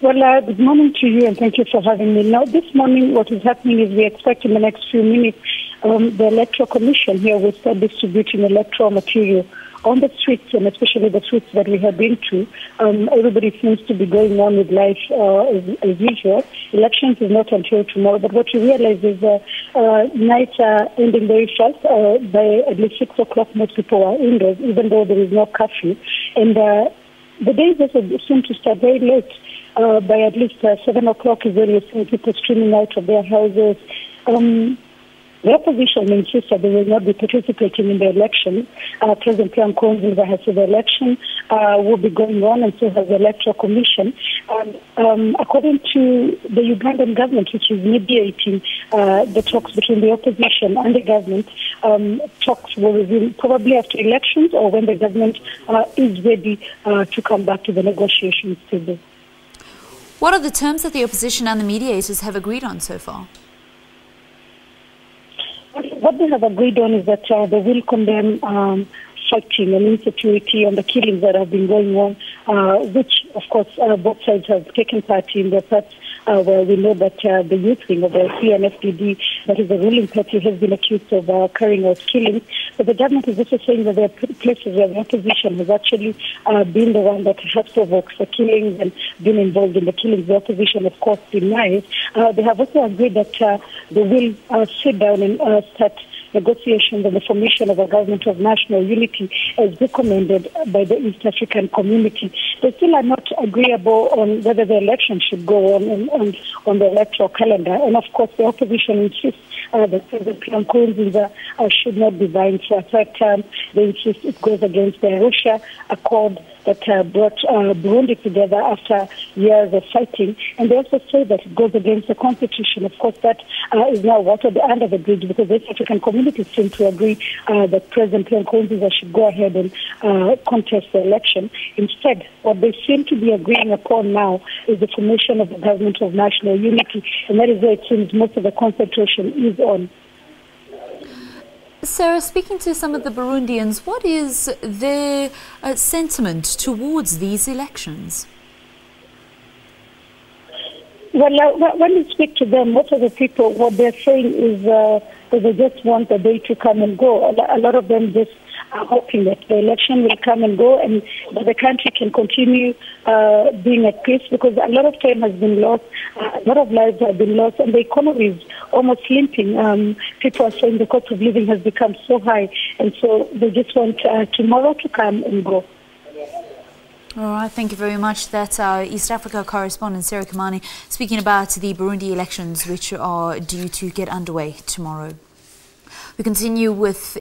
Well, good morning to you, and thank you for having me. Now, this morning, what is happening is we expect in the next few minutes the Electoral Commission here will start distributing electoral material on the streets, and especially the streets that we have been to. Everybody seems to be going on with life as usual. Elections is not until tomorrow, but what you realize is nights are ending very fast. By at least 6 o'clock, most people are indoors, even though there is no curfew. And the days also seem to start very late. By at least 7 o'clock is when you're seeing people streaming out of their houses. The opposition insists that they will not be participating in the election. President Nkurunziza has said the election will be going on, and so has the Electoral Commission. According to the Ugandan government, which is mediating the talks between the opposition and the government, talks will resume probably after elections or when the government is ready to come back to the negotiations table. What are the terms that the opposition and the mediators have agreed on so far? What they have agreed on is that they will condemn fighting and insecurity and the killings that have been going on, which, of course, both sides have taken part in. The parts where we know that the youth wing of the CNFDD, that is the ruling party, has been accused of carrying out killings. But the government is also saying that there are places where the opposition has actually been the one that has provoked the killings and been involved in the killings. The opposition, of course, denies. They have also agreed that they will sit down and start negotiations on the formation of a government of national unity as recommended by the East African community. They still are not agreeable on whether the election should go on the electoral calendar. And of course, the opposition insists that President Nkurunziza should not be vying for a third term. They insist it goes against the Arusha Accord that brought Burundi together after years of fighting. And they also say that it goes against the constitution. Of course, that is now watered under the bridge because the East African community seem to agree that President Nkurunziza should go ahead and contest the election. Instead, what they seem to be agreeing upon now is the formation of the government of national unity, and that is where it seems most of the concentration is on. Sarah, speaking to some of the Burundians, what is their sentiment towards these elections? Well, when you speak to them, most of the people, what they're saying is that they just want the day to come and go. A lot of them just are hoping that the election will come and go and that the country can continue being at peace, because a lot of time has been lost, a lot of lives have been lost, and the economy is almost limping. People are saying the cost of living has become so high, and so they just want tomorrow to come and go. All right, thank you very much. That's our East Africa correspondent, Sarah Kimani, speaking about the Burundi elections, which are due to get underway tomorrow. We continue with